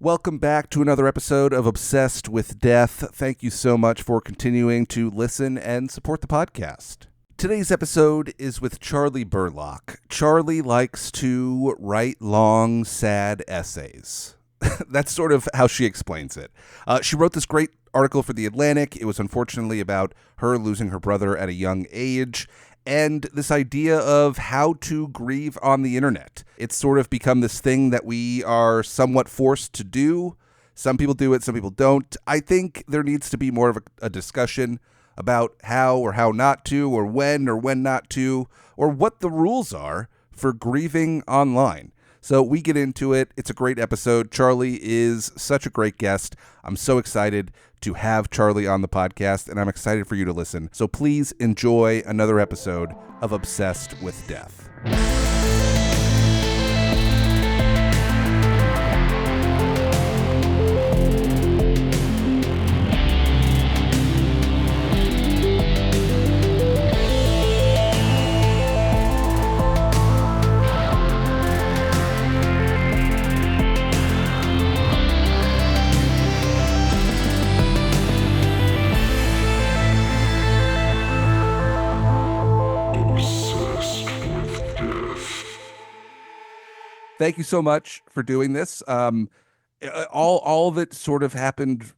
Welcome back to another episode of Obsessed with Death. Thank you so much for continuing to listen and support the podcast. Today's episode is with Charley Burlock. Charley likes to write long, sad essays. That's sort of how she explains it. She wrote this great article for The Atlantic. It was unfortunately about her losing her brother at a young age, and this idea of how to grieve on the internet. It's sort of become this thing that we are somewhat forced to do. Some people do it, some people don't. I think there needs to be more of a discussion about how or how not to, or when not to, or what the rules are for grieving online. So we get into it. It's a great episode. Charley is such a great guest. I'm so excited to have Charley on the podcast, and I'm excited for you to listen. So please enjoy another episode of Obsessed with Death. Thank you so much for doing this. All of it sort of happened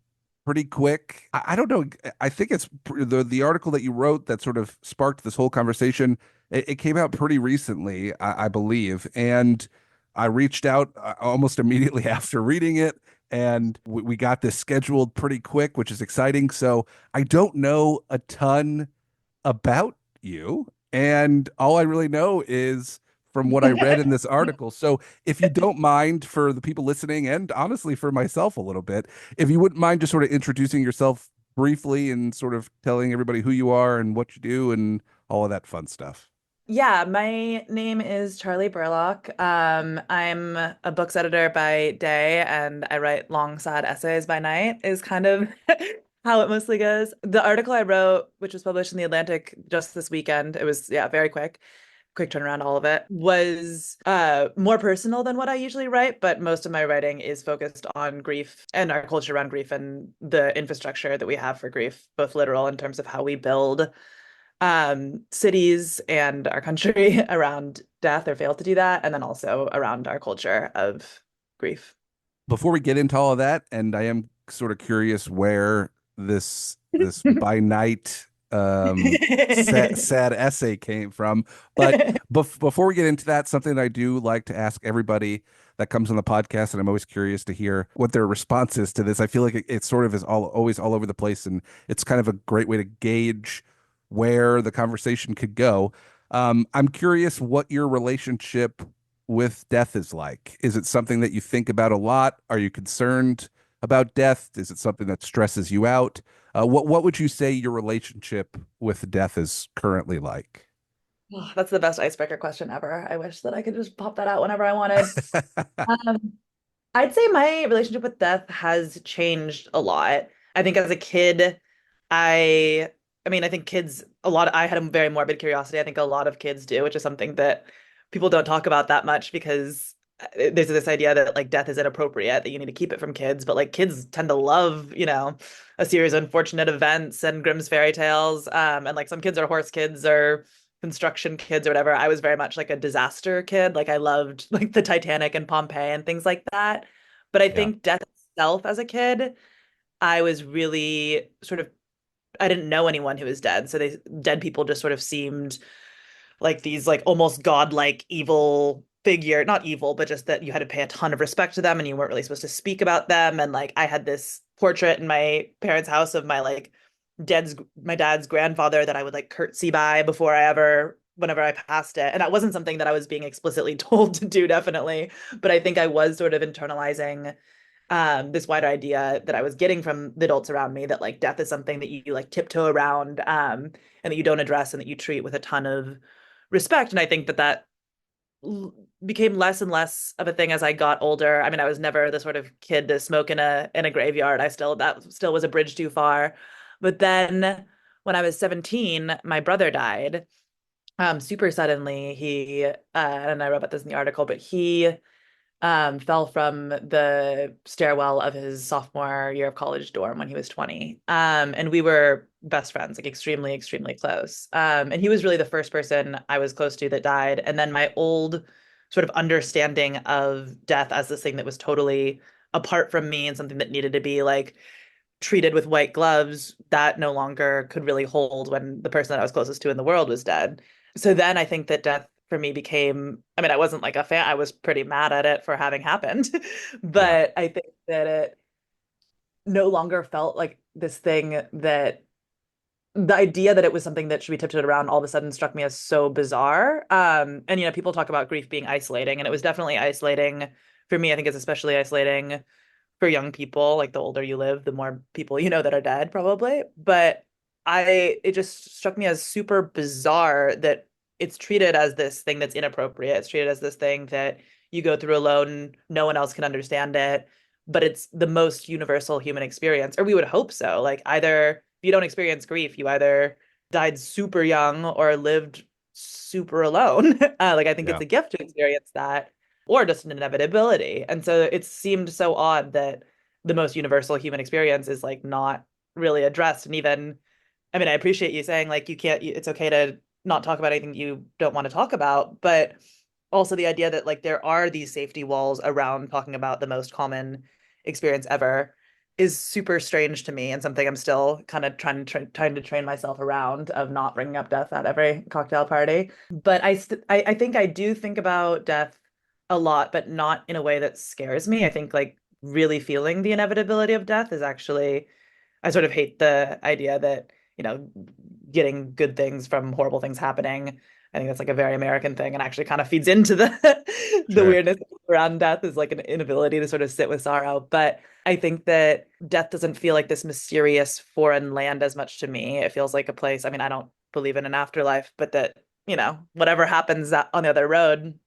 pretty quick. I don't know. I think it's the article that you wrote that sort of sparked this whole conversation. It came out pretty recently, I believe, and I reached out almost immediately after reading it, and we got this scheduled pretty quick, which is exciting. So I don't know a ton about you, and all I really know is from what I read in this article. So if you don't mind, for the people listening, and honestly for myself a little bit, if you wouldn't mind just sort of introducing yourself briefly and sort of telling everybody who you are and what you do and all of that fun stuff. Yeah, my name is Charley Burlock. I'm a books editor by day and I write long, sad essays by night, is kind of how it mostly goes. The article I wrote, which was published in The Atlantic just this weekend, it was, yeah, very quick turnaround, all of it, was more personal than what I usually write, but most of my writing is focused on grief and our culture around grief and the infrastructure that we have for grief, both literal in terms of how we build cities and our country around death or fail to do that, and then also around our culture of grief. Before we get into all of that, and I am sort of curious where this by night sad essay came from. But before we get into that, something that I do like to ask everybody that comes on the podcast, and I'm always curious to hear what their response is to this. I feel like it sort of is always all over the place, and it's kind of a great way to gauge where the conversation could go. I'm curious what your relationship with death is like. Is it something that you think about a lot? Are you concerned about death? Is it something that stresses you out? What would you say your relationship with death is currently like? Oh, that's the best icebreaker question ever. I wish that I could just pop that out whenever I wanted. Um, I'd say my relationship with death has changed a lot. I think as a kid, I think kids I had a very morbid curiosity. I think a lot of kids do, which is something that people don't talk about that much because there's this idea that like death is inappropriate, that you need to keep it from kids, but like kids tend to love, a series of unfortunate events and Grimm's fairy tales. And like some kids are horse kids or construction kids or whatever. I was very much like a disaster kid. Like I loved like the Titanic and Pompeii and things like that. But I Yeah. think death itself as a kid, I was really sort of I didn't know anyone who was dead. So dead people just sort of seemed like these like almost godlike evil figure, not evil, but just that you had to pay a ton of respect to them and you weren't really supposed to speak about them. And like I had this portrait in my parents' house of my dad's grandfather that I would like curtsy by whenever I passed it. And that wasn't something that I was being explicitly told to do, definitely. But I think I was sort of internalizing this wider idea that I was getting from the adults around me, that like death is something that you like tiptoe around, and that you don't address and that you treat with a ton of respect. And I think that became less and less of a thing as I got older. I mean, I was never the sort of kid to smoke in a graveyard. That still was a bridge too far. But then when I was 17, my brother died super suddenly. And I wrote about this in the article, but he fell from the stairwell of his sophomore year of college dorm when he was 20. And we were best friends, like extremely, extremely close. And he was really the first person I was close to that died. And then my old sort of understanding of death as this thing that was totally apart from me and something that needed to be like treated with white gloves, that no longer could really hold when the person that I was closest to in the world was dead. So then I think that death for me became, I mean, I wasn't like a fan, I was pretty mad at it for having happened. Yeah. But I think that it no longer felt like this thing that the idea that it was something that should be tiptoed around all of a sudden struck me as so bizarre. And people talk about grief being isolating, and it was definitely isolating for me. I think it's especially isolating for young people. Like the older you live, the more people you know that are dead, probably. But it just struck me as super bizarre that it's treated as this thing that's inappropriate. It's treated as this thing that you go through alone, no one else can understand it, but it's the most universal human experience, or we would hope so. Like either if you don't experience grief, you either died super young or lived super alone. Like I think Yeah. it's a gift to experience that, or just an inevitability. And so it seemed so odd that the most universal human experience is like not really addressed. And even, I mean, I appreciate you saying like you can't, it's okay to not talk about anything you don't want to talk about, but also the idea that like there are these safety walls around talking about the most common experience ever is super strange to me, and something I'm still kind of trying to train myself around, of not bringing up death at every cocktail party. But I think I do think about death a lot, but not in a way that scares me. I think like really feeling the inevitability of death is actually, I sort of hate the idea that, getting good things from horrible things happening. I think that's like a very American thing, and actually kind of feeds into the the Sure. weirdness around death, is like an inability to sort of sit with sorrow. But I think that death doesn't feel like this mysterious foreign land as much to me. It feels like a place. I mean, I don't believe in an afterlife, but that, whatever happens on the other road,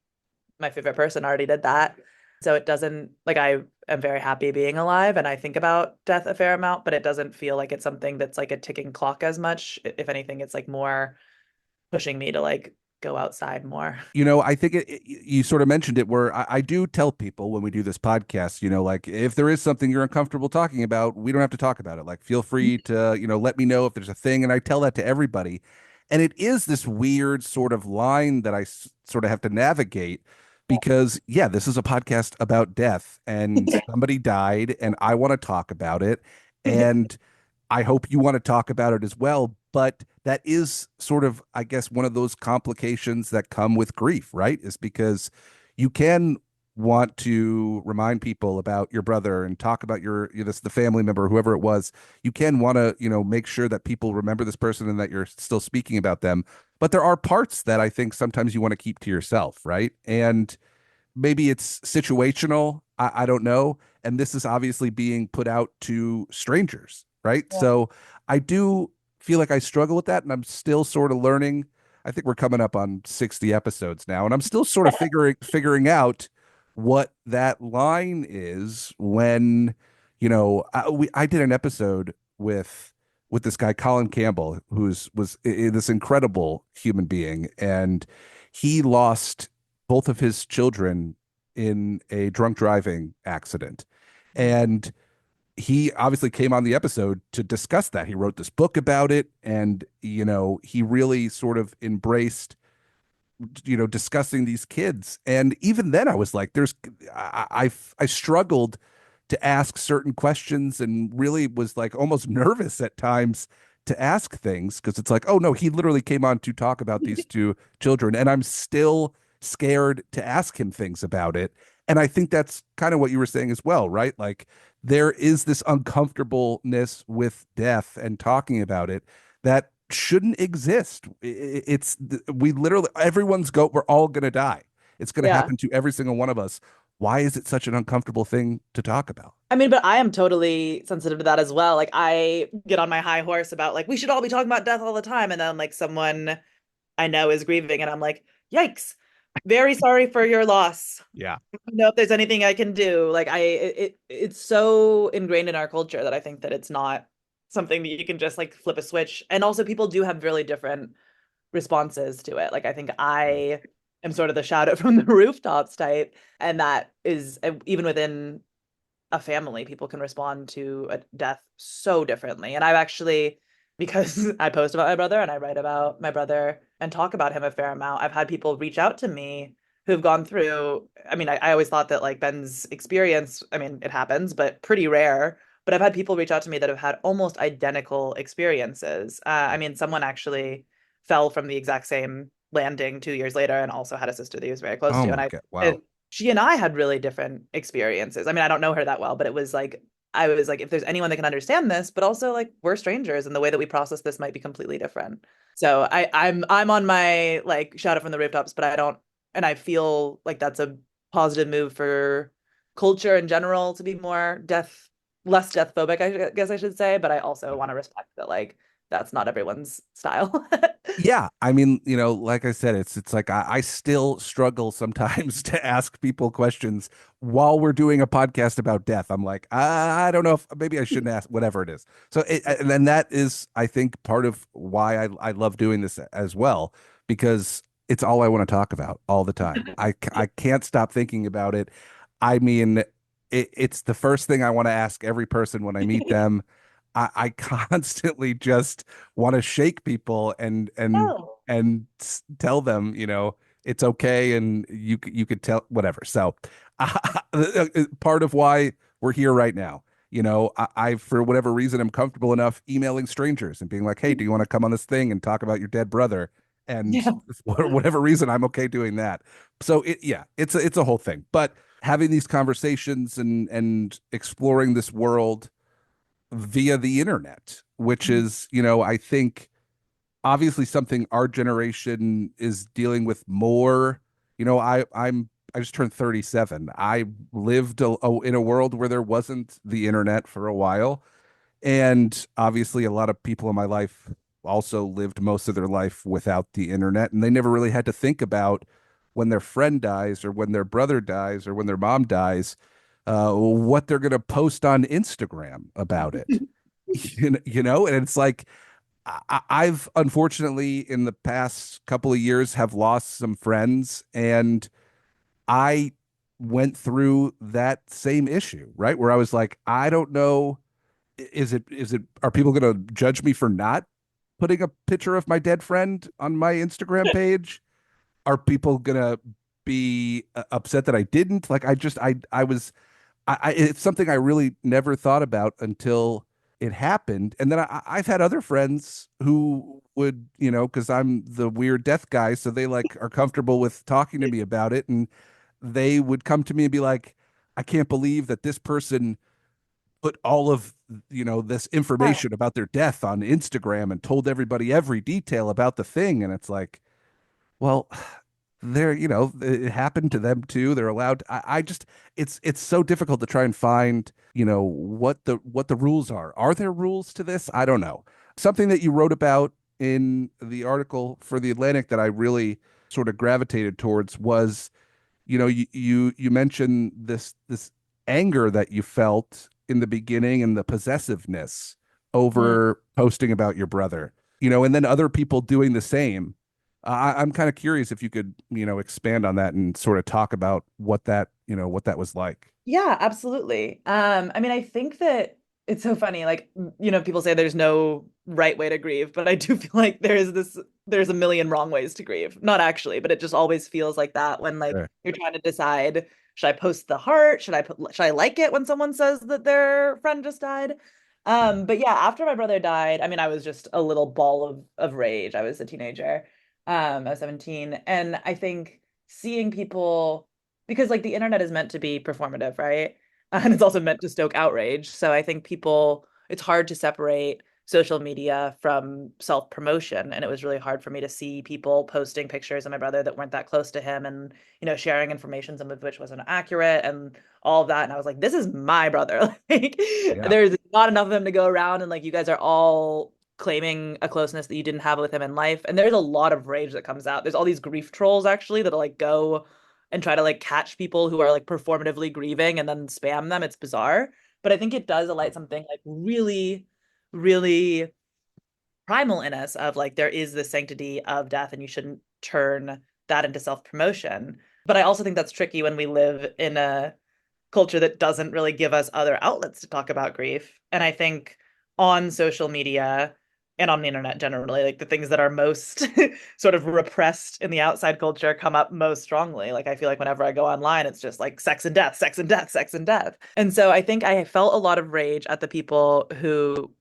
my favorite person already did that. So it doesn't, like, I am very happy being alive and I think about death a fair amount, but it doesn't feel like it's something that's like a ticking clock as much. If anything, it's like more pushing me to like go outside more. I think you sort of mentioned it where I do tell people when we do this podcast, like if there is something you're uncomfortable talking about, we don't have to talk about it. Like, feel free to, let me know if there's a thing. And I tell that to everybody. And it is this weird sort of line that sort of have to navigate because, yeah, this is a podcast about death and somebody died and I want to talk about it. And I hope you want to talk about it as well. But that is sort of, I guess, one of those complications that come with grief, right? Is because you can want to remind people about your brother and talk about the family member, whoever it was. You can want to, make sure that people remember this person and that you're still speaking about them. But there are parts that I think sometimes you want to keep to yourself, right? And maybe it's situational. I don't know. And this is obviously being put out to strangers, right? Yeah. So I do feel like I struggle with that, and I'm still sort of learning. I think we're coming up on 60 episodes now, and I'm still sort of figuring out what that line is when, I did an episode with this guy Colin Campbell, was this incredible human being, and he lost both of his children in a drunk driving accident. And he obviously came on the episode to discuss that. He wrote this book about it. And, he really sort of embraced, discussing these kids. And even then I was like, I struggled to ask certain questions and really was like almost nervous at times to ask things because it's like, oh no, he literally came on to talk about these two children. And I'm still scared to ask him things about it. And I think that's kind of what you were saying as well, right? Like there is this uncomfortableness with death and talking about it that shouldn't exist. We literally, we're all going to die. It's going to Yeah. happen to every single one of us. Why is it such an uncomfortable thing to talk about? I mean, but I am totally sensitive to that as well. Like I get on my high horse about like we should all be talking about death all the time, and then like someone I know is grieving and I'm like, "Yikes. Very sorry for your loss. Yeah. I don't know if there's anything I can do." Like it's so ingrained in our culture that I think that it's not something that you can just like flip a switch. And also people do have really different responses to it. Like I think I am sort of the shout it from the rooftops type. And that is even within a family, people can respond to a death so differently. And I've actually, because I post about my brother and I write about my brother and talk about him a fair amount, I've had people reach out to me who've gone through, I mean, I always thought that like Ben's experience, I mean, it happens, but pretty rare. But I've had people reach out to me that have had almost identical experiences. I mean, someone actually fell from the exact same landing 2 years later and also had a sister that he was very close Oh to. And my I, God. Wow. and she and I had really different experiences. I mean, I don't know her that well, but it was like, I was like, if there's anyone that can understand this, but also like we're strangers and the way that we process this might be completely different. So I'm on my like shout out from the rooftops, but I don't, and I feel like that's a positive move for culture in general to be more less death phobic, I guess I should say. But I also want to respect that like that's not everyone's style. Yeah, I mean, like I said, it's like I still struggle sometimes to ask people questions while we're doing a podcast about death. I'm like, I don't know if maybe I shouldn't ask, whatever it is. So, and then that is, I think, part of why I love doing this as well, because it's all I want to talk about all the time. I can't stop thinking about it. I mean, it's the first thing I want to ask every person when I meet them. I constantly just want to shake people Oh. tell them, it's okay, and you could tell whatever. So, part of why we're here right now, I for whatever reason am comfortable enough emailing strangers and being like, hey, do you want to come on this thing and talk about your dead brother? And Yeah. for whatever reason, I'm okay doing that. So yeah, it's a whole thing. But having these conversations and exploring this world via the internet, which is, I think obviously something our generation is dealing with more. I just turned 37. I lived in a world where there wasn't the internet for a while, and obviously a lot of people in my life also lived most of their life without the internet, and they never really had to think about when their friend dies or when their brother dies or when their mom dies, what they're going to post on Instagram about it. And it's like I've unfortunately in the past couple of years have lost some friends, and I went through that same issue, right? Where I was like, I don't know, is it are people going to judge me for not putting a picture of my dead friend on my Instagram page? Are people going to be upset that I didn't? Like I was it's something I really never thought about until it happened. And then I've had other friends who would, because I'm the weird death guy, so they like are comfortable with talking to me about it, and they would come to me and be like, I can't believe that this person put all of this Wow. information about their death on Instagram and told everybody every detail about the thing. And it's like, well, they're it happened to them too. They're allowed I just it's so difficult to try and find what the rules are there rules to this? I don't know. Something that you wrote about in the article for the Atlantic that I really sort of gravitated towards was, you mentioned this anger that you felt in the beginning and the possessiveness Mm. over posting about your brother, and then other people doing the same. I'm kind of curious if you could, expand on that and sort of talk about what that was like. Yeah, absolutely. I mean, I think that it's so funny. Like, people say there's no right way to grieve, but I do feel like there's a million wrong ways to grieve. Not actually, but it just always feels like that when like Sure. you're trying to decide, should I post the heart? Should I like it when someone says that their friend just died? But yeah, after my brother died, I mean, I was just a little ball of rage. I was a teenager. I was 17, and I think seeing people, because like the internet is meant to be performative, right? And it's also meant to stoke outrage. So I think it's hard to separate social media from self-promotion. And it was really hard for me to see people posting pictures of my brother that weren't that close to him and, sharing information, some of which wasn't accurate and all of that. And I was like, this is my brother. Like, Yeah. there's not enough of him to go around. And like, you guys are all claiming a closeness that you didn't have with him in life. And there's a lot of rage that comes out. There's all these grief trolls actually that'll like go and try to like catch people who are like performatively grieving and then spam them. It's bizarre. But I think it does alight something like really, really primal in us of like there is the sanctity of death and you shouldn't turn that into self-promotion. But I also think that's tricky when we live in a culture that doesn't really give us other outlets to talk about grief. And I think on social media and on the internet generally, like the things that are most sort of repressed in the outside culture come up most strongly. Like I feel like whenever I go online, it's just like sex and death, sex and death, sex and death. And so I think I felt a lot of rage at the people who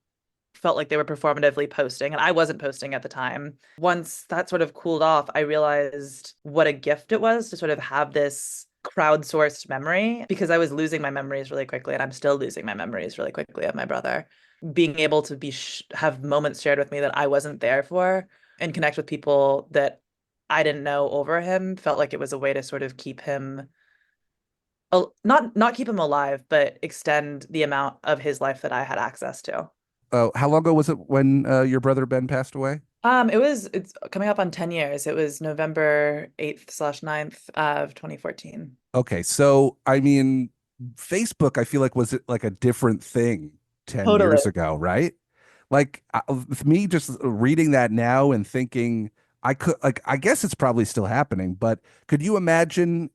felt like they were performatively posting, and I wasn't posting at the time. Once that sort of cooled off, I realized what a gift it was to sort of have this crowdsourced memory because I was losing my memories really quickly, and I'm still losing my memories really quickly of my brother. Being able to have moments shared with me that I wasn't there for and connect with people that I didn't know over him felt like it was a way to sort of keep him not keep him alive, but extend the amount of his life that I had access to. Oh, how long ago was it when your brother Ben passed away? It's coming up on 10 years. It was November 8th slash 9th of 2014. Okay, so I mean, Facebook, I feel like was it like a different thing 10 Totally. years ago, right? Like with me just reading that now and thinking I could like I guess it's probably still happening, but could you imagine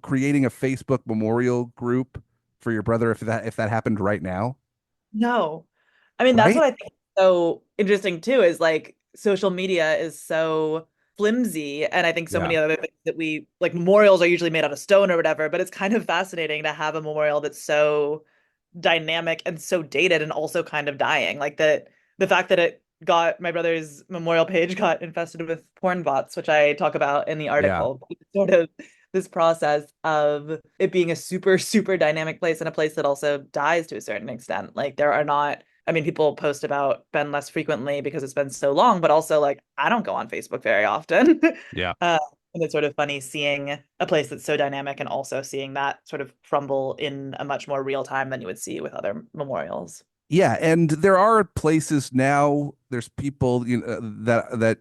creating a Facebook memorial group for your brother if that happened right now, No. I mean, that's right? what I think is so interesting too, is like social media is so flimsy. And I think so Yeah. many other things that we like memorials are usually made out of stone or whatever, but it's kind of fascinating to have a memorial that's so dynamic and so dated and also kind of dying. Like the fact that it got my brother's memorial page got infested with porn bots, which I talk about in the Yeah. article. Sort of this process of it being a super, super dynamic place and a place that also dies to a certain extent. Like there are not, I mean, people post about Ben less frequently because it's been so long, but also like I don't go on Facebook very often. Yeah. And it's sort of funny seeing a place that's so dynamic and also seeing that sort of crumble in a much more real time than you would see with other memorials. Yeah, and there are places now, there's people that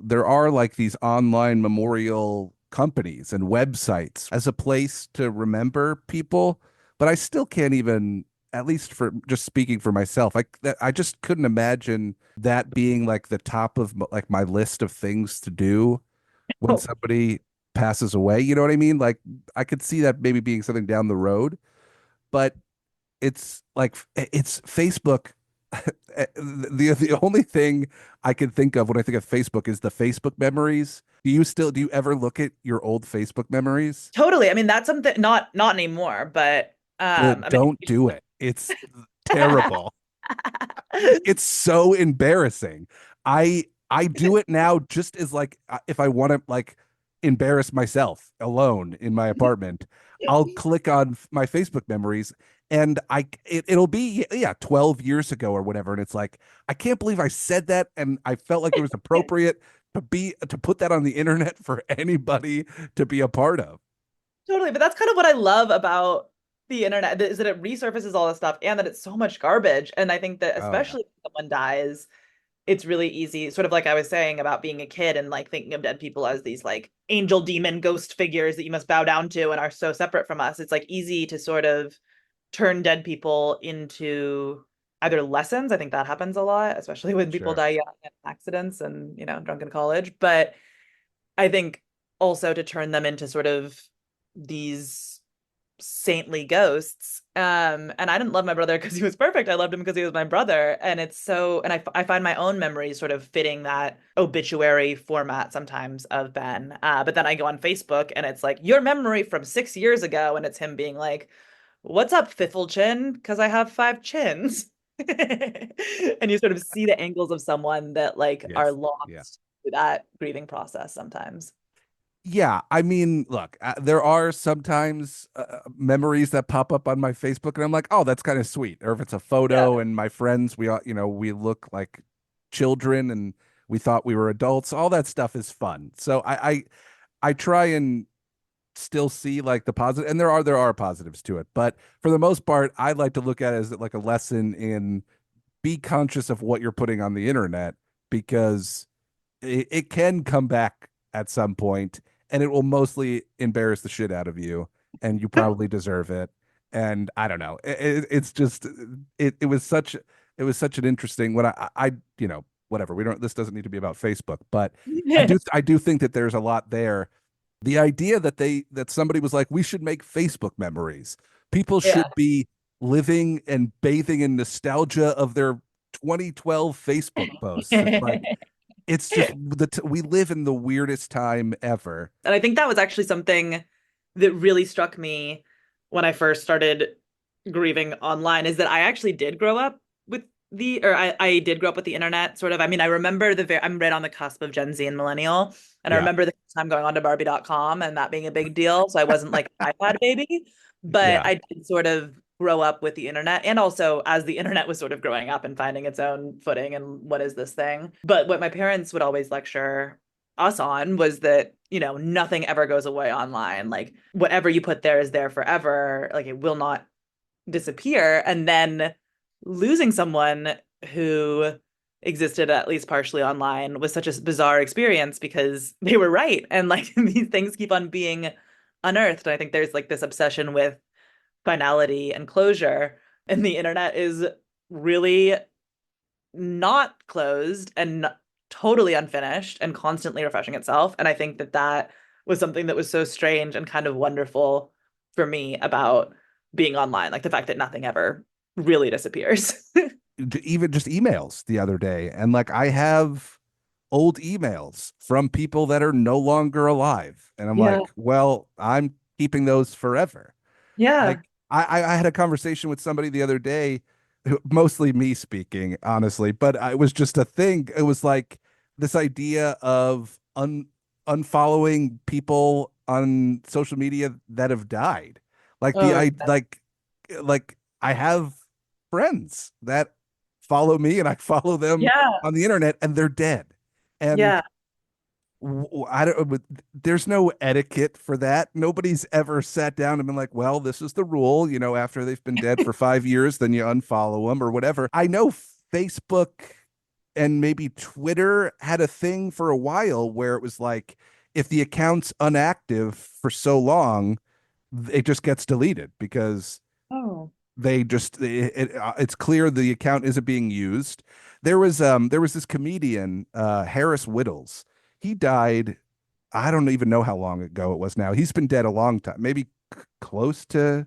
there are like these online memorial companies and websites as a place to remember people, but I still can't even, at least for just speaking for myself, I just couldn't imagine that being like the top of like my list of things to do when Oh, somebody passes away. You know what I mean? Like I could see that maybe being something down the road, but it's like it's Facebook. The only thing I can think of when I think of Facebook is the Facebook memories. Do you ever look at your old Facebook memories? totally. I mean, that's something not anymore, but I Don't do it. It's terrible. It's so embarrassing. I do it now just as like if I want to like embarrass myself alone in my apartment, I'll click on my Facebook memories and it'll be yeah 12 years ago or whatever and it's like I can't believe I said that and I felt like it was appropriate to put that on the internet for anybody to be a part of. totally. But that's kind of what I love about the internet is that it resurfaces all this stuff and that it's so much garbage. And I think that Oh yeah, especially when someone dies, it's really easy, sort of like I was saying about being a kid and like thinking of dead people as these like angel demon ghost figures that you must bow down to and are so separate from us. It's like easy to sort of turn dead people into either lessons. I think that happens a lot, especially when people sure. die young in accidents and, drunk in college. But I think also to turn them into sort of these saintly ghosts. And I didn't love my brother because he was perfect. I loved him because he was my brother. And it's so, and I find my own memories sort of fitting that obituary format sometimes of Ben. But then I go on Facebook and it's like, your memory from 6 years ago. And it's him being like, what's up, Fiffle Chin? Because I have five chins. And you sort of see the angles of someone that like are Yes. Yeah. lost to that grieving process sometimes. Yeah, I mean, look, there are sometimes memories that pop up on my Facebook, and I'm like, oh, that's kind of sweet. Or if it's a Yeah, photo and my friends, we all, we look like children and we thought we were adults. All that stuff is fun. So I try and still see like the positive, and there are positives to it, but for the most part, I like to look at it as like a lesson in be conscious of what you're putting on the internet because it can come back at some point and it will mostly embarrass the shit out of you and you probably deserve it and I don't know it's just it was such an interesting when I whatever. We don't. This doesn't need to be about Facebook, but I do think that there's a lot there. The idea that somebody was like, we should make Facebook memories. People Yeah. should be living and bathing in nostalgia of their 2012 Facebook posts. It's like it's just we live in the weirdest time ever. And I think that was actually something that really struck me when I first started grieving online is that I actually did grow up with I did grow up with the internet, sort of. I mean, I remember I'm right on the cusp of Gen Z and millennial. And I Yeah, remember the time going on to Barbie.com and that being a big deal. So I wasn't like an iPad baby, but yeah. I did sort of grow up with the internet. And also as the internet was sort of growing up and finding its own footing and what is this thing? But what my parents would always lecture us on was that, nothing ever goes away online. Like whatever you put there is there forever. Like it will not disappear. And then losing someone who existed at least partially online was such a bizarre experience because they were right. And like these things keep on being unearthed. And I think there's like this obsession with finality and closure. And the internet is really not closed and totally unfinished and constantly refreshing itself. And I think that that was something that was so strange and kind of wonderful for me about being online, like the fact that nothing ever really disappears. Even just emails the other day, and like I have old emails from people that are no longer alive, and I'm Yeah. like, well, I'm keeping those forever. Like Yeah. I had a conversation with somebody the other day, mostly me speaking, honestly, but it was just a thing. It was like this idea of unfollowing people on social media that have died. Like the Oh, I like I have friends that follow me and I follow them yeah. on the internet and they're dead. And Yeah. I don't, there's no etiquette for that. Nobody's ever sat down and been like, well, this is the rule, after they've been dead for 5 years, then you unfollow them or whatever. I know Facebook and maybe Twitter had a thing for a while where it was like, if the account's unactive for so long, it just gets deleted because Oh. it's clear the account isn't being used. There was this comedian Harris Whittles. He died. I don't even know how long ago it was now. He's been dead a long time, maybe close to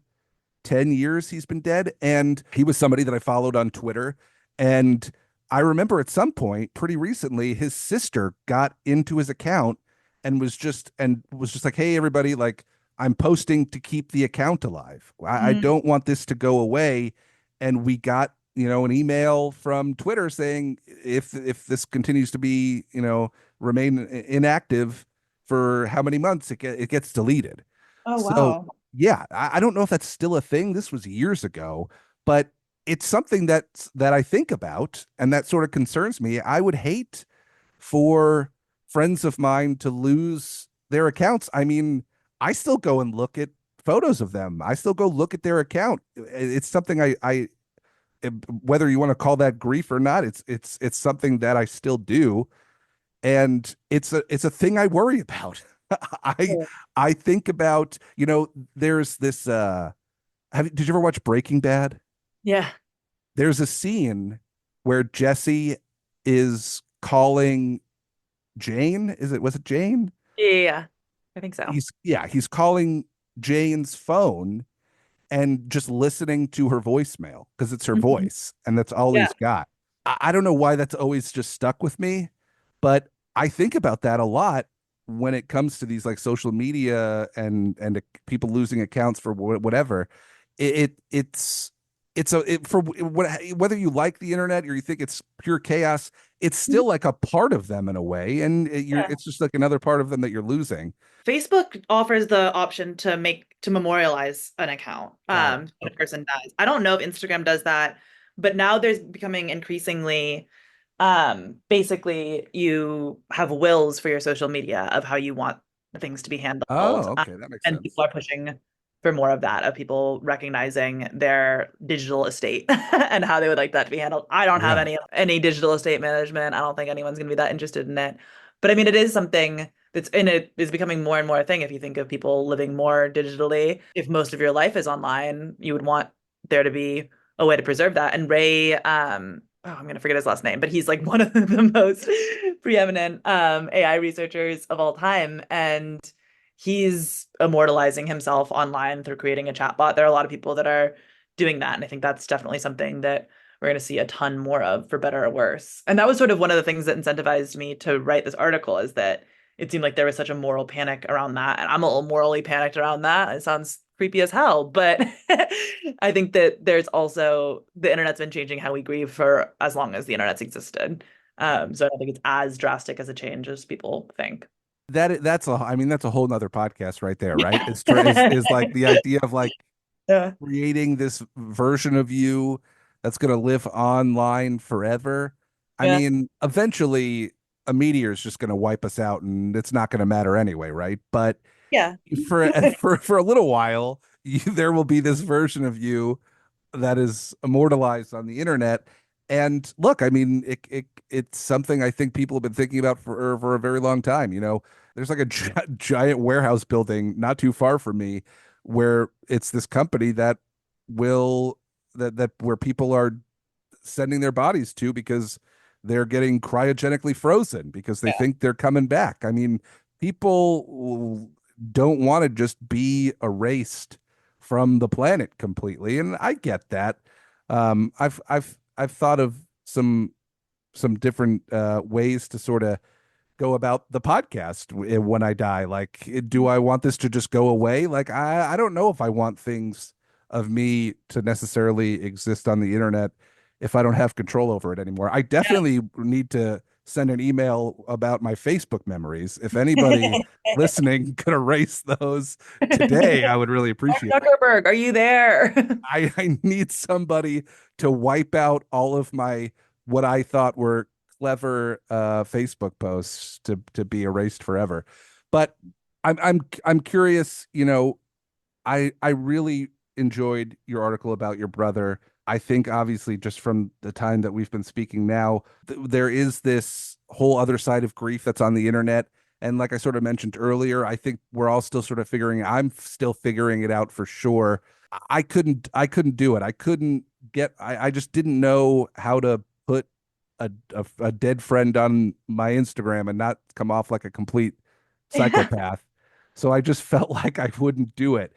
10 years he's been dead. And he was somebody that I followed on Twitter. And I remember at some point pretty recently, his sister got into his account and was just like, hey, everybody, like, I'm posting to keep the account alive. I Mm. don't want this to go away. And we got, an email from Twitter saying if this continues to be, remain inactive for how many months, it gets deleted. Oh, So wow. yeah, I don't know if that's still a thing. This was years ago, but it's something that I think about and that sort of concerns me. I would hate for friends of mine to lose their accounts. I mean, I still go and look at photos of them. I still go look at their account. It's something whether you want to call that grief or not, it's something that I still do, and it's a thing I worry about. I Oh. I think about, there's this did you ever watch Breaking Bad? Yeah. There's a scene where Jesse is calling Jane. Was it Jane? Yeah. Yeah. I think so. He's calling Jane's phone and just listening to her voicemail because it's her Mhm. voice and that's all Yeah. he's got. I don't know why that's always just stuck with me, but I think about that a lot when it comes to these like social media and people losing accounts for whatever. For whether you like the internet or you think it's pure chaos, it's still like a part of them in a way, and Yeah. it's just like another part of them that you're losing. Facebook offers the option to memorialize an account Got it. when a Okay. person dies. I don't know if Instagram does that, but now there's becoming increasingly basically you have wills for your social media of how you want things to be Oh, handled. okay, that makes And sense. people are pushing for more of that, of people recognizing their digital estate and how they would like that to be handled. I don't have Yeah. any digital estate management. I don't think anyone's going to be that interested in it. But I mean, it is something that's and it is becoming more and more a thing. If you think of people living more digitally, if most of your life is online, you would want there to be a way to preserve that. And Ray I'm gonna forget his last name, but he's like one of the most preeminent AI researchers of all time, and he's immortalizing himself online through creating a chatbot. There are a lot of people that are doing that, and I think that's definitely something that we're going to see a ton more of, for better or worse. And that was sort of one of the things that incentivized me to write this article, is that it seemed like there was such a moral panic around that, and I'm a little morally panicked around that. It sounds creepy as hell, but I think that there's also, the internet's been changing how we grieve for as long as the internet's existed. So I don't think it's as drastic as a change as people think. That's I mean, that's a whole nother podcast right there, right? Yeah. Is like the idea of like Yeah. creating this version of you that's going to live online forever. I Yeah. mean, eventually a meteor is just going to wipe us out and it's not going to matter anyway, right? But Yeah. for a little while, there will be this version of you that is immortalized on the internet. And look, I mean, it's something I think people have been thinking about for a very long time. You know, there's like a giant warehouse building not too far from me, where it's this company that will that where people are sending their bodies to because they're getting cryogenically frozen because they Yeah. think they're coming back. I mean, people don't want to just be erased from the planet completely, and I get that. I've thought of some different ways to sort of go about the podcast when I die. Like, do I want this to just go away? Like, I don't know if I want things of me to necessarily exist on the internet if I don't have control over it anymore. I definitely need to send an email about my Facebook memories. If anybody listening could erase those today, I would really Mark appreciate it. Zuckerberg, are you there? I need somebody to wipe out all of my what I thought were clever Facebook posts to be erased forever. But I'm curious, you know, I really enjoyed your article about your brother. I think obviously just from the time that we've been speaking now, there is this whole other side of grief that's on the internet. And like I sort of mentioned earlier, I think we're all still sort of I'm still figuring it out for sure. I couldn't do it. I just didn't know how to put a dead friend on my Instagram and not come off like a complete psychopath. So I just felt like I wouldn't do it.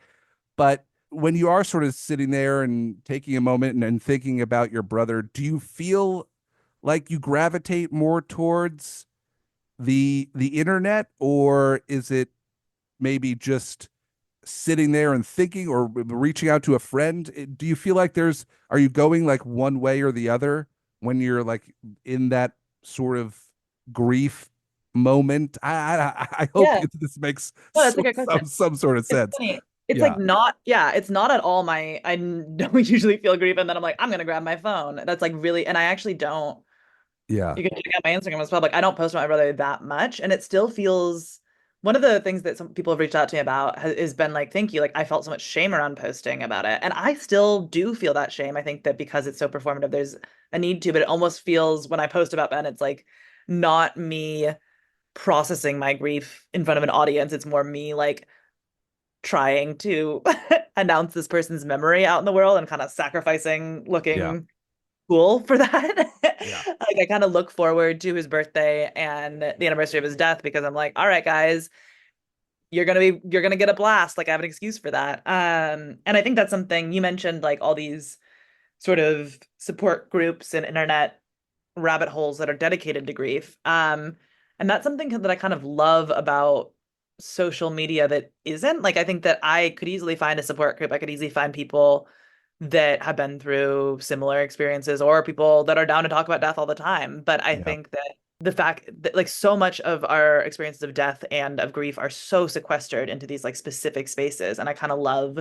But when you are sort of sitting there and taking a moment and thinking about your brother, do you feel like you gravitate more towards the internet, or is it maybe just sitting there and thinking or reaching out to a friend? Do you feel like are you going like one way or the other when you're like in that sort of grief moment? I hope Yeah. this makes No, that's a good question. some sort of It's sense. funny. It's like Yeah. not, yeah, it's not at all I don't usually feel grief and then I'm like, I'm gonna grab my phone. That's like really, and I actually don't. Yeah. You can check out my Instagram as well. Like I don't post about my brother that much, and it still feels. One of the things that some people have reached out to me about has been like, thank you. Like I felt so much shame around posting about it, and I still do feel that shame. I think that because it's so performative, there's a need to, but it almost feels when I post about Ben, it's like not me processing my grief in front of an audience. It's more me like trying to announce this person's memory out in the world and kind of sacrificing Yeah. looking cool for that. Yeah. Like I kind of look forward to his birthday and the anniversary of his death because I'm like, all right, guys, you're gonna get a blast. Like I have an excuse for that. And I think that's something you mentioned, like all these sort of support groups and internet rabbit holes that are dedicated to grief. And that's something that I kind of love about social media that isn't. Like I think that I could easily find a support group. I could easily find people that have been through similar experiences or people that are down to talk about death all the time. But I Yeah. think that the fact that like so much of our experiences of death and of grief are so sequestered into these like specific spaces. And I kind of love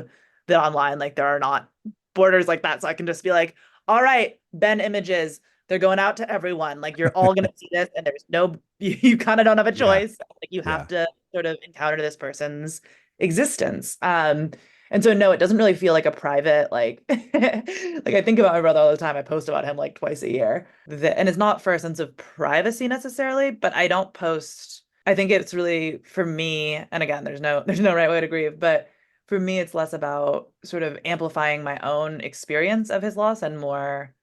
that online, like there are not borders like that. So I can just be like, all right, Ben images, they're going out to everyone. Like you're all gonna see this, and there's no you kind of don't have a Yeah. choice. Like you have Yeah. to sort of encounter this person's existence. And so no, it doesn't really feel like a private like like I think about my brother all the time. I post about him like twice a year. And it's not for a sense of privacy necessarily, but I don't post. I think it's really for me, and again, there's no right way to grieve, but for me it's less about sort of amplifying my own experience of his loss and more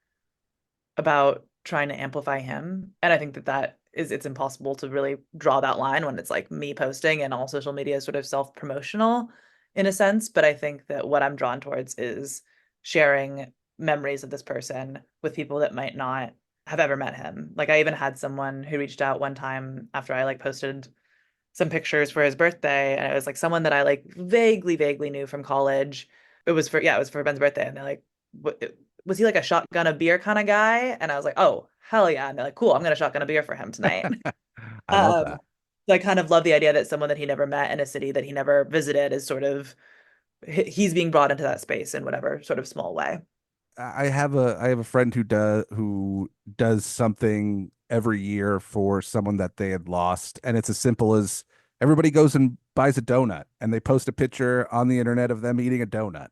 about trying to amplify him. And I think that it's impossible to really draw that line when it's like me posting and all social media is sort of self-promotional in a sense. But I think that what I'm drawn towards is sharing memories of this person with people that might not have ever met him. Like I even had someone who reached out one time after I like posted some pictures for his birthday, and it was like someone that I like vaguely knew from college. It was for Ben's birthday, and they're like, was he like a shotgun a beer kind of guy? And I was like, oh, hell yeah. And they're like, cool, I'm gonna shotgun a beer for him tonight. I love Um, that. so I kind of love the idea that someone that he never met in a city that he never visited is sort of he's being brought into that space in whatever sort of small way. I have a friend who does something every year for someone that they had lost, and it's as simple as everybody goes and buys a donut, and they post a picture on the internet of them eating a donut,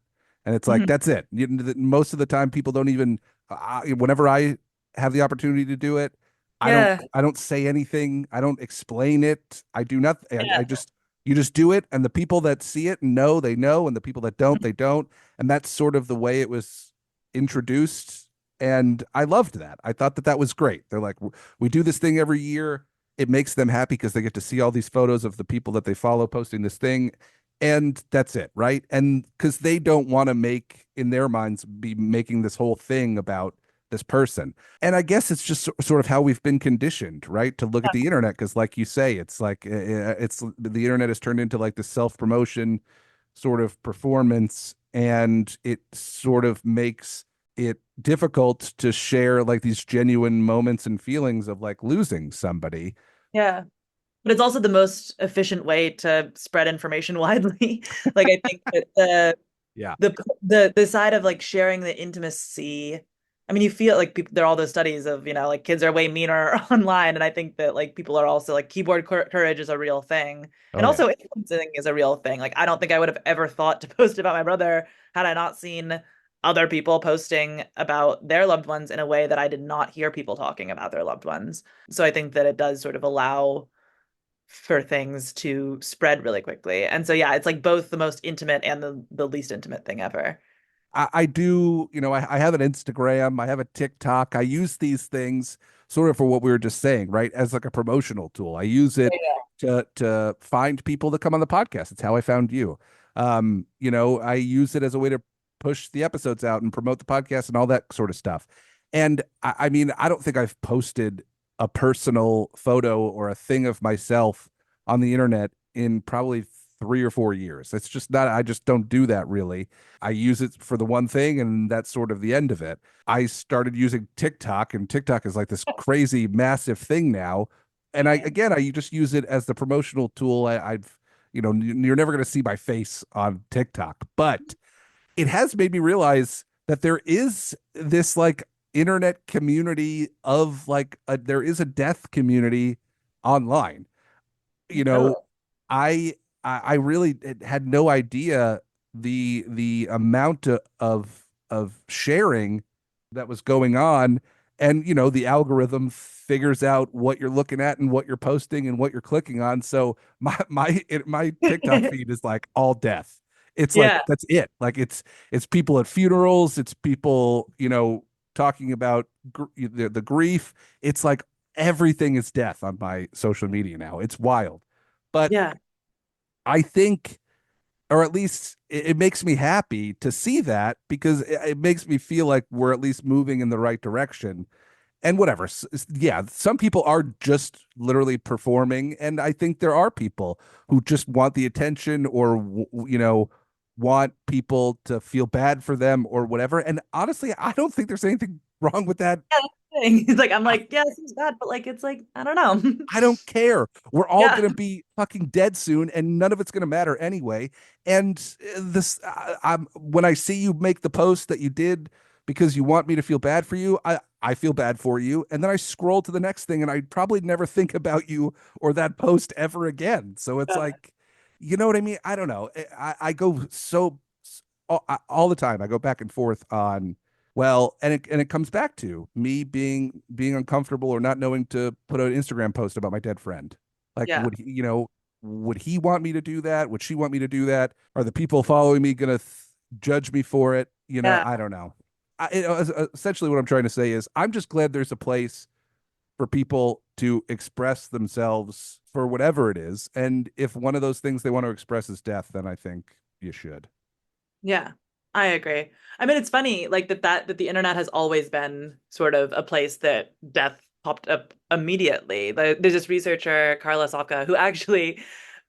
and it's like Mhm. that's it. Most of the time, people don't even. Whenever I have the opportunity to do it, I don't. Yeah. I don't say anything. I don't explain it. I do nothing. I Yeah. just you just do it, and the people that see it and know they know, and the people that don't they don't, and that's sort of the way it was introduced, and I loved that. I thought that that was great. They're like, we do this thing every year. It makes them happy because they get to see all these photos of the people that they follow posting this thing, and that's it, right? And because they don't want to make in their minds be making this whole thing about this person. And I guess it's just sort of how we've been conditioned, right, to look at the internet. Because like you say, it's like it's the internet has turned into like this self-promotion sort of performance, and it sort of makes it difficult to share like these genuine moments and feelings of like losing somebody. Yeah. But it's also the most efficient way to spread information widely. Like I think that Yeah. the side of like sharing the intimacy, I mean, you feel like people, there are all those studies of, like kids are way meaner online. And I think that like people are also like courage is a real thing. Oh And yeah. also influencing is a real thing. Like I don't think I would have ever thought to post about my brother had I not seen other people posting about their loved ones in a way that I did not hear people talking about their loved ones. So I think that it does sort of allow for things to spread really quickly. And so yeah, it's like both the most intimate and the least intimate thing ever. I do, I have an Instagram, I have a TikTok. I use these things sort of for what we were just saying, right? As like a promotional tool. I use it Yeah. to find people to come on the podcast. It's how I found you. I use it as a way to push the episodes out and promote the podcast and all that sort of stuff. And I mean, I don't think I've posted a personal photo or a thing of myself on the internet in probably 3 or 4 years. It's just not, I just don't do that really. I use it for the one thing, and that's sort of the end of it. I started using TikTok, and TikTok is like this crazy, massive thing now. And I just use it as the promotional tool. You're never going to see my face on TikTok, but it has made me realize that there is this like internet community of like there is a death community online. You Totally. know, I really had no idea the amount of sharing that was going on, and the algorithm figures out what you're looking at and what you're posting and what you're clicking on. So my TikTok feed is like all death. It's like Yeah. that's it. Like it's people at funerals, it's people talking about the grief. It's like everything is death on my social media now. It's wild. But Yeah. I think, or at least it makes me happy to see that, because it makes me feel like we're at least moving in the right direction. And whatever. Yeah, some people are just literally performing. And I think there are people who just want the attention, or, want people to feel bad for them or whatever. And honestly, I don't think there's anything wrong with that. Yeah, that's the thing. It's like I'm like, yeah, this is bad, but like it's like, I don't know. I don't care. We're all Yeah. going to be fucking dead soon, and none of it's going to matter anyway. And when I see you make the post that you did because you want me to feel bad for you, I feel bad for you. And then I scroll to the next thing, and I probably never think about you or that post ever again. So it's like, you know what I mean? I don't know. I go all the time. I go back and forth on, well, and it comes back to me being uncomfortable or not knowing to put an Instagram post about my dead friend. Like, Yeah. would he want me to do that? Would she want me to do that? Are the people following me gonna judge me for it? Yeah. I don't know. essentially what I'm trying to say is I'm just glad there's a place for people to express themselves for whatever it is. And if one of those things they want to express is death, then I think you should. Yeah, I agree. I mean, it's funny, like that the internet has always been sort of a place that death popped up immediately. There's this researcher, Carla Sofka, who actually,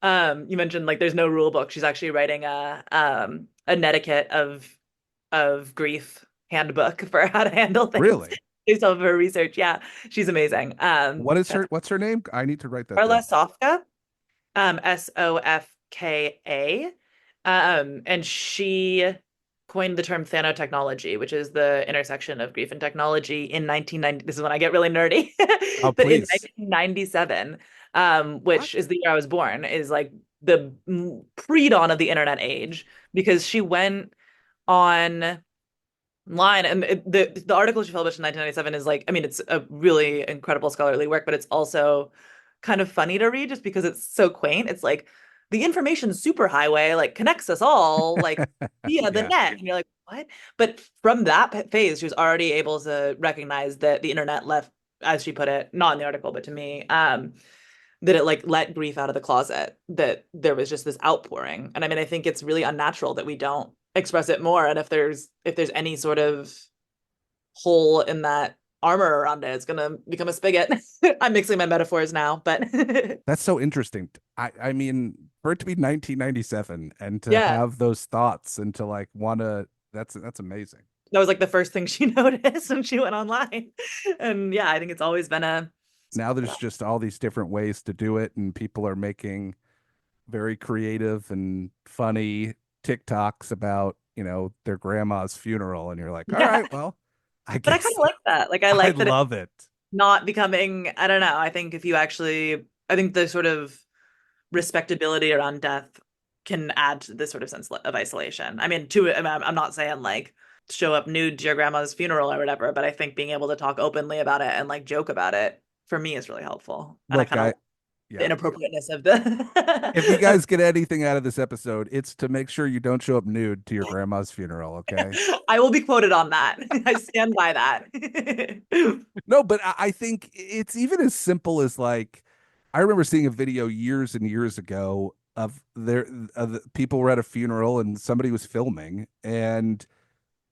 you mentioned like there's no rule book. She's actually writing a netiquette of grief handbook for how to handle things Really? based off of her research. Yeah, she's amazing. What's her name? I need to write that Carla down. Sofka, Sofka. And she coined the term thanatechnology, which is the intersection of grief and technology in 1990. This is when I get really nerdy. Oh, But in please. 1997, What? which is the year I was born, is like the pre-dawn of the internet age, because she went on line and the article she published in 1997 is like, I mean, it's a really incredible scholarly work, but it's also kind of funny to read just because it's so quaint. It's like the information superhighway like connects us all like via the Yeah. net, and you're like, what? But from that phase she was already able to recognize that the internet left, as she put it, not in the article but to me, that it like let grief out of the closet, that there was just this outpouring. And I mean, I think it's really unnatural that we don't express it more. And if there's any sort of hole in that armor around it, it's gonna become a spigot. I'm mixing my metaphors now, but That's so interesting. I mean, for it to be 1997 and to yeah, have those thoughts and to like want to, that's amazing. that was like the first thing she noticed when she went online. And yeah, I think it's always been a Now there's just all these different ways to do it, and people are making very creative and funny TikToks about, their grandma's funeral. And you're like, all yeah. right, well, I But I kind guess of like that. Like I I like that it's love it. not becoming, I don't know. I think if you actually, I think the sort of respectability around death can add to this sort of sense of isolation. I mean, I'm not saying like show up nude to your grandma's funeral or whatever, but I think being able to talk openly about it and like joke about it for me is really helpful. And I Look, kind of like the yeah. inappropriateness of the If you guys get anything out of this episode, it's to make sure you don't show up nude to your grandma's funeral, okay? I will be quoted on that. I stand by that. No, but I think it's even as simple as like, I remember seeing a video years and years ago of people were at a funeral and somebody was filming, and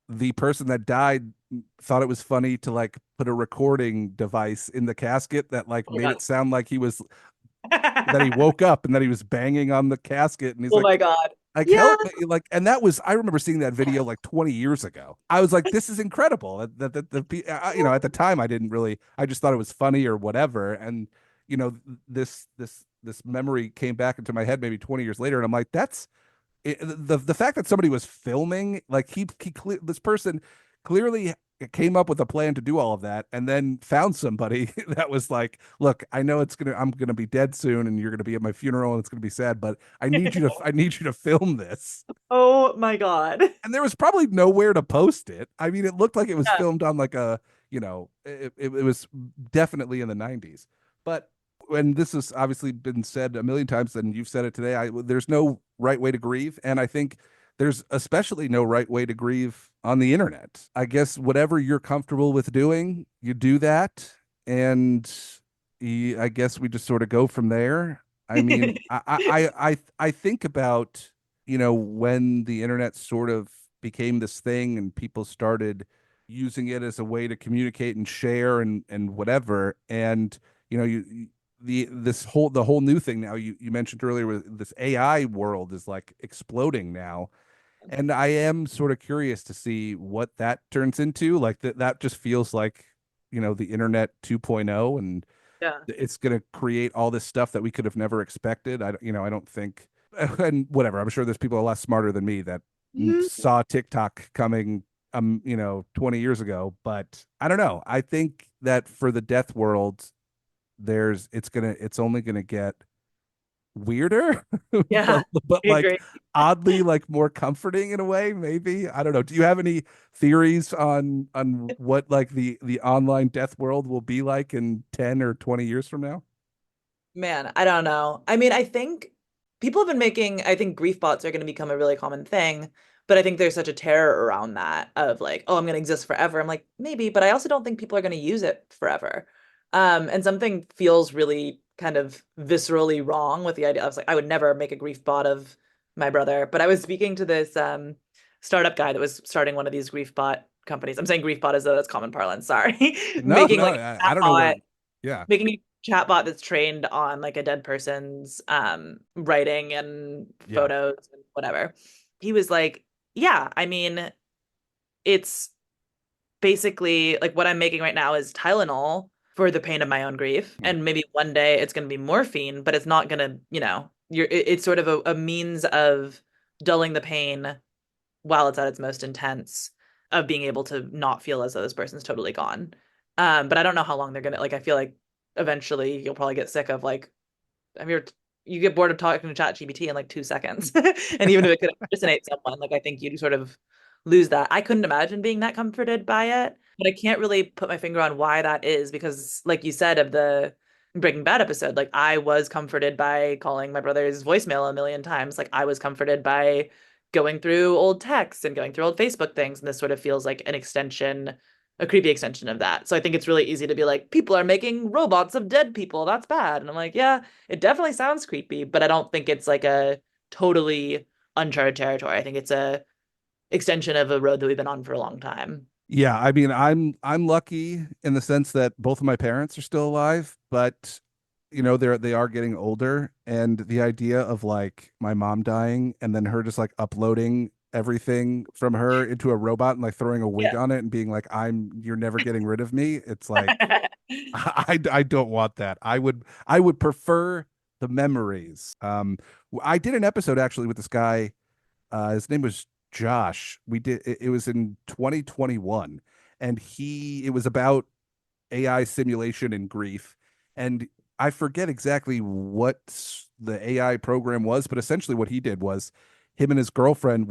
the person that died thought it was funny to like put a recording device in the casket that like Oh my made God. it sound like that he woke up and that he was banging on the casket, and he's Oh my like, God. like Yeah. help me, like, and that was, I remember seeing that video like 20 years ago. I was like, this is incredible. At the time I didn't really, I just thought it was funny or whatever. And you know, this memory came back into my head maybe 20 years later, and I'm like, that's the fact that somebody was filming, like this person clearly came up with a plan to do all of that, and then found somebody that was like, look, I know I'm gonna be dead soon, and you're gonna be at my funeral, and it's gonna be sad, but I need you to film this. Oh my God. And there was probably nowhere to post it. I mean, it looked like it was Yeah. filmed on like it was definitely in the 90s. But when this has obviously been said a million times, and you've said it today, there's no right way to grieve. And I think there's especially no right way to grieve on the internet. I guess whatever you're comfortable with doing, you do that. And I guess we just sort of go from there. I mean, I think about, when the internet sort of became this thing and people started using it as a way to communicate and share and whatever. And, the whole new thing now, you mentioned earlier, with this AI world is like exploding now. And I am sort of curious to see what that turns into. Like that just feels like, the internet 2.0, and Yeah. it's going to create all this stuff that we could have never expected. I don't think, and whatever. I'm sure there's people a lot smarter than me that Mhm. saw TikTok coming, 20 years ago. But I don't know. I think that for the death world, it's only gonna get weirder, Yeah, but I like agree. oddly like more comforting in a way. Maybe I don't know. Do you have any theories on what like the online death world will be like in 10 or 20 years from now? Man, I don't know. I mean, I think people have been making, I think grief bots are going to become a really common thing, But I think there's such a terror around that of like, oh, I'm going to exist forever. I'm like, maybe, but I also don't think people are going to use it forever. And something feels really kind of viscerally wrong with the idea. I was like, I would never make a grief bot of my brother. But I was speaking to this startup guy that was starting one of these grief bot companies. I'm saying grief bot as though that's common parlance. Sorry, No, making no, like a I don't know where. chatbot, Yeah, making a chatbot that's trained on like a dead person's writing and yeah. photos and whatever. He was like, yeah, I mean, it's basically like what I'm making right now is Tylenol for the pain of my own grief. Mm. And maybe one day it's going to be morphine, but it's not going to, it's sort of a means of dulling the pain while it's at its most intense, of being able to not feel as though this person's totally gone. But I don't know how long they're gonna, like, I feel like eventually you'll probably get sick of like, I mean, you get bored of talking to ChatGPT in like 2 seconds. And even if it could impersonate someone, like I think you'd sort of lose that. I couldn't imagine being that comforted by it, but I can't really put my finger on why that is because, like you said, of the Breaking Bad episode, like I was comforted by calling my brother's voicemail a million times. Like I was comforted by going through old texts and going through old Facebook things. And this sort of feels like an extension, a creepy extension of that. So I think it's really easy to be like, people are making robots of dead people. That's bad. And I'm like, yeah, it definitely sounds creepy, but I don't think it's like a totally uncharted territory. I think it's a extension of a road that we've been on for a long time. Yeah, I mean, I'm lucky in the sense that both of my parents are still alive, but they are getting older, and the idea of like my mom dying and then her just like uploading everything from her into a robot and like throwing a wig Yeah. on it and being like, you're never getting rid of me. It's like I don't want that. I would prefer the memories. I did an episode actually with this guy. His name was Josh. It was in 2021, and it was about AI simulation and grief. And I forget exactly what the AI program was, but essentially what he did was him and his girlfriend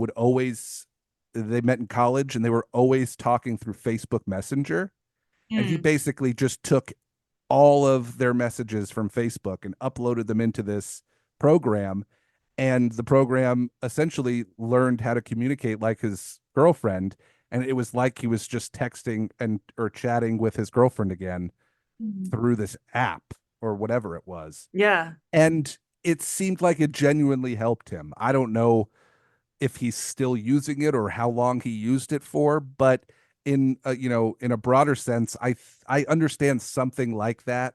they met in college and they were always talking through Facebook Messenger. And he Hmm. basically just took all of their messages from Facebook and uploaded them into this program. And the program essentially learned how to communicate like his girlfriend. And it was like he was just texting and or chatting with his girlfriend again through this app or whatever it was. Yeah. And it seemed like it genuinely helped him. I don't know if he's still using it or how long he used it for, but in a broader sense, I understand something like that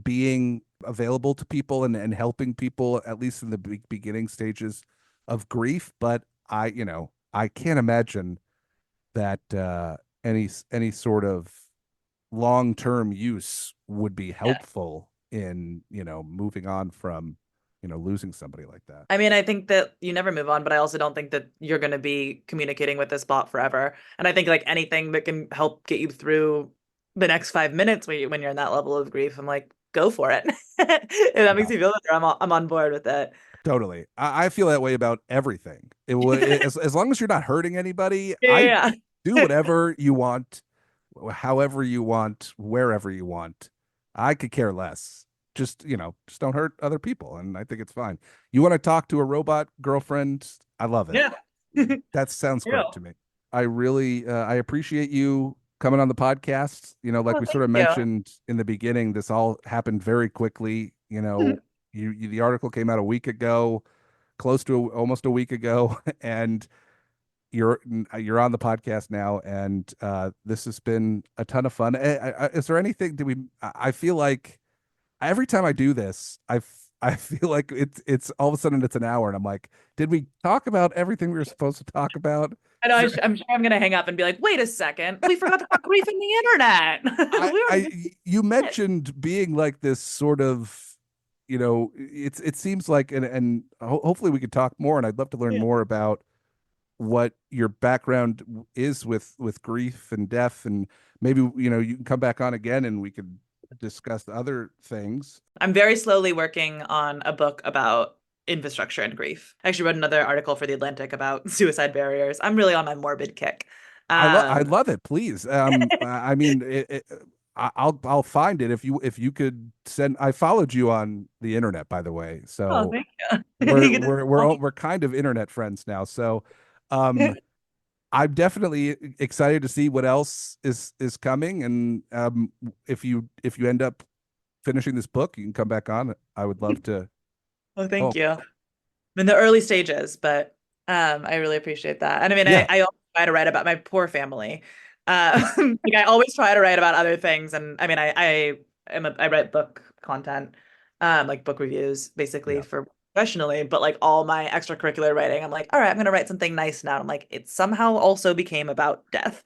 being available to people and helping people at least in the beginning stages of grief. But I can't imagine that any sort of long-term use would be Yeah. helpful in moving on from losing somebody like that. I mean, I think that you never move on, but I also don't think that you're going to be communicating with this bot forever. And I think like anything that can help get you through the next 5 minutes when you're in that level of grief, I'm like, go for it. If that makes Yeah, you feel better, I'm on board with it. totally. I feel that way about everything. As long as you're not hurting anybody, I Yeah. do whatever you want, however you want, wherever you want. I could care less. Just don't hurt other people, and I think it's fine. You want to talk to a robot girlfriend? I love it. Yeah. That sounds Yeah. great to me. I appreciate you coming on the podcast. Like Oh, we thank sort of you. mentioned in the beginning, this all happened very quickly. The article came out a week ago, close to almost a week ago, and you're you're on the podcast now, and this has been a ton of fun. Is there anything? Do we? I feel like every time I do this, I feel like it's all of a sudden it's an hour, and I'm like, did we talk about everything we were supposed to talk about? I know Is there, I'm sure I'm gonna hang up and be like, wait a second, we forgot to talk grief in the internet. We were I missing you it. mentioned being like this sort of, it seems like, and hopefully we could talk more, and I'd love to learn Yeah. more about what your background is with grief and death, and maybe you can come back on again and we could discuss other things. I'm very slowly working on a book about infrastructure and grief. I actually wrote another article for The Atlantic about suicide barriers. I'm really on my morbid kick. I Um, love it. Please. I mean, I'll find it if you could send. I followed you on the internet, by the way, oh, so thank you. we're You get to we're we're all, we're kind of internet friends now. So Um, I'm definitely excited to see what else is coming, and if you end up finishing this book, you can come back on. I would love to. Oh, Oh, thank you. I'm in the early stages, but I really appreciate that. And I mean, yeah, I always try to write about my poor family. Like I always try to write about other things, and I mean, I write book content, like book reviews, basically yeah. for professionally. But like all my extracurricular writing, I'm like, all right, I'm gonna write something nice now. I'm like, it somehow also became about death.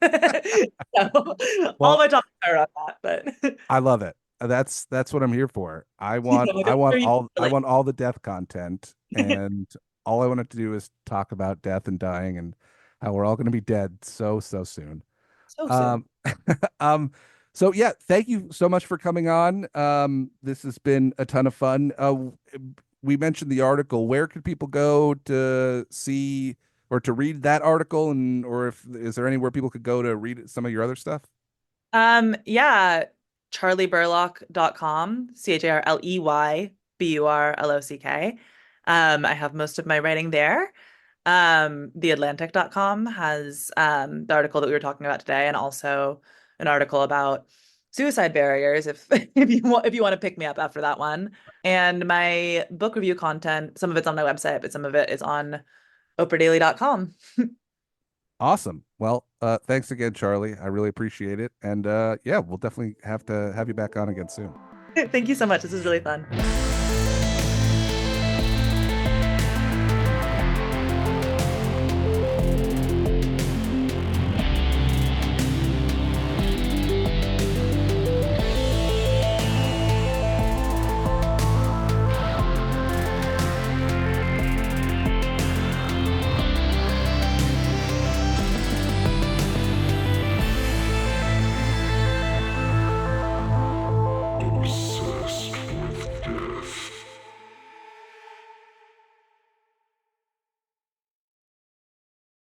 So all Well, my topics are about that, but I love it. That's what I'm here for. I you want know, like I I'm want sure you all I relate. want all the death content, and all I want to do is talk about death and dying and how we're all going to be dead so soon. So soon. Um, um, so yeah, thank you so much for coming on. This has been a ton of fun. We mentioned the article. Where could people go to see or to read that article, and or if is there anywhere people could go to read some of your other stuff? Yeah, charleyburlock.com, CharleyBurlock. I have most of my writing there. TheAtlantic.com has the article that we were talking about today, and also an article about suicide barriers if if you want to pick me up after that one. And my book review content, some of it's on my website, but some of it is on oprahdaily.com. Awesome. Well, thanks again, Charley. I really appreciate it. And yeah, we'll definitely have to have you back on again soon. Thank you so much. This is really fun.